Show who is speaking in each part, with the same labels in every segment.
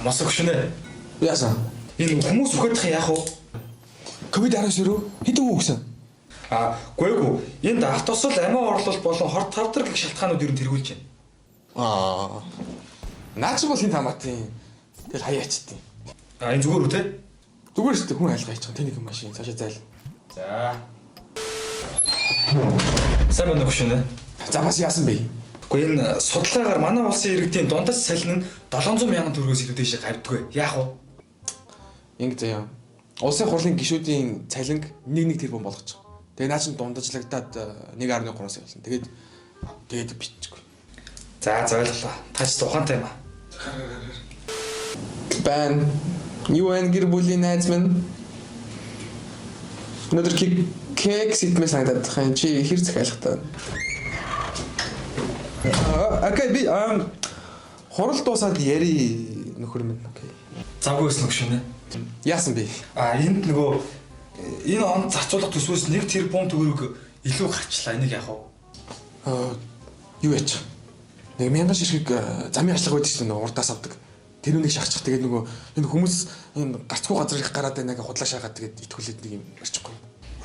Speaker 1: Мос өгшөнэ.
Speaker 2: Яасан?
Speaker 1: Энэ хүмүүс өгөх яах вэ?
Speaker 2: Ковид-19 рүү хэдэн хүн өгсөн?
Speaker 1: Гүйгүй. Энд автосол амиа орлол болон хорт тавдар гэх шалтгаанууд ер нь тэргүүлж байна.
Speaker 2: Наач бол хин хамаатын. Тэгэл хаяачтیں۔
Speaker 1: Энэ зүгээр үү те?
Speaker 2: Зүгээр шүү дээ, хүн айлгаа хийчих. Тэнийг машин цаашаа зайл.
Speaker 1: За. Сайн байна өгшөнэ.
Speaker 2: За бас яасан бэ?
Speaker 1: Гэхдээ энэ судалгаагаар манай улсын иргэдийн дундаж салхин нь 700 мянган төгрөгөөс илүү дэше гардаг. Яах вэ?
Speaker 2: Ингэ заяа. Улсын хурлын гишүүдийн цалинг 1 тэрбум болгочих. Тэгээ наа чин дундажлагдаад 1.3-аас явуулсан. Тэгээд биччихгүй.
Speaker 1: За ойлголоо. Таач тухаантай юм аа.
Speaker 2: Бан юу энэ гэр бүлийн найз минь. Өнөөдөр кек сэтмээ санагдаад байна. Чи хэр захиалах таа? Окей би хурал дуусаад яри нөхөр минь. Окей.
Speaker 1: Завгүйс нөгшөнэ.
Speaker 2: Яасан бэ?
Speaker 1: Энд нөгөө энэ он зарцуулах төсвөөс 1 тэрбум төгрөг илүү гарчлаа. Энийг яах вэ?
Speaker 2: Юу яач? Нэг мянган ширхэг замын ажиллага байдаг шүү дээ, урдаас авдаг. Тэр үнийг шахчих. Тэгээд нөгөө энэ хүмүүс энэ гарцгүй газар их гараад байна гэж худлаа шаагаад тэгээд итгүүлээд нэг юм барьчихгүй.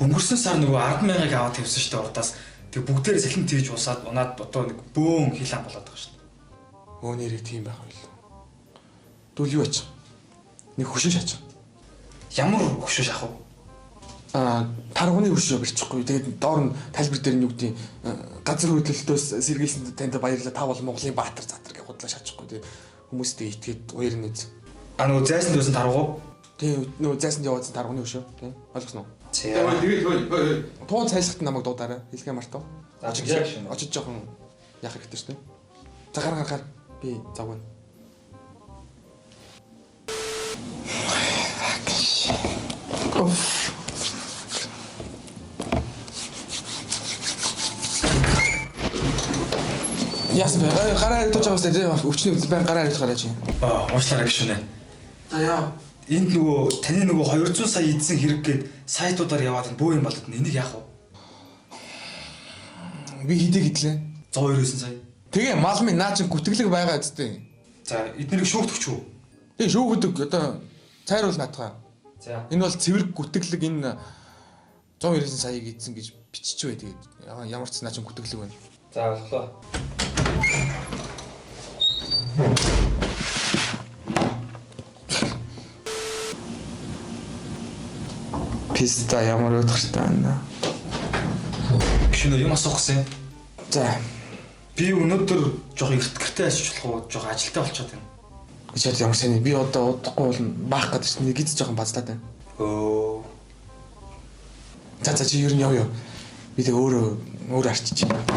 Speaker 1: Өнгөрсөн сар нөгөө 100000-ыг аваад тавьсан шүү дээ урдаас. Тэг бүгдээрээ салхин тэгж усаад унаад одоо нэг бөөн хилэн болоод байгаа шүү дээ.
Speaker 2: Өө нэрээ тийм байх байлаа. Дүүл юу яач? Нэг хөшөө шаач.
Speaker 1: Ямар хөшөө шаах вэ?
Speaker 2: Таргууны хөшөө барьчихгүй. Тэгээд доор нь тайлбар дээр нь юу гэдэг газар хөдлөлтөөс сэргийлсэнд танд баярлалаа. Та бол Монголын баатар заатар гэж худлаа шаачихгүй. Тэгээд хүмүүстэй итгээд хоёр нэз.
Speaker 1: Нөгөө зайсан дөөсөн таргуу.
Speaker 2: Тийм нөгөө зайсанд явуулсан таргууны хөшөө. Тийм ойлгосноо.
Speaker 1: Тэгээд
Speaker 2: туу цайлахт намайг дуудаарай. Хэлгээ мартав. Очиж жоохон яах хэрэгтэй шүү дээ. За гаргаар би завгана. Яасан бэ? Гараа ирж байгаа үстэй өвчнөө байн гараа ирж гараа чи.
Speaker 1: Уучлаарай гişүнэ.
Speaker 2: За яа.
Speaker 1: Энд нөгөө таны нөгөө 200 сая эдсэн хэрэг гээд сайтуудаар яваад бөө юм болоод энийг яах вэ?
Speaker 2: Би хидээ гэдлээ.
Speaker 1: 129 сая.
Speaker 2: Тэгээ мал минь наа чи гүтгэлэг байгаа үстэй.
Speaker 1: За эднийг шүүгдэх үү?
Speaker 2: Тэгээ шүүгдэг одоо цайруул наатгаа.
Speaker 1: За.
Speaker 2: Энэ бол цэвэр гүтгэлэг энэ 129 саяыг эдсэн гэж биччихвэ тэгээд ямар ч наа чи гүтгэлэг байна.
Speaker 1: За боллоо.
Speaker 2: Писта ямар удахтай байна.
Speaker 1: Гişүнэ юм асуух гэсэн.
Speaker 2: За.
Speaker 1: Би өнөөдөр жоох эрт гэртээ ажиллах уу, жоох ажилтаа болчиход байна.
Speaker 2: Гэчээд ямар сайн би одоо удахгүй бол баах гэдэг чинь нэг гиз жоохон базлаад байна. За чи ер нь яв. Би тэг өөрөө арчиж байна.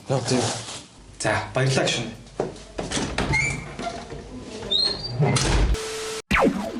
Speaker 2: Яв.
Speaker 1: За баярлалаа гişүнэ.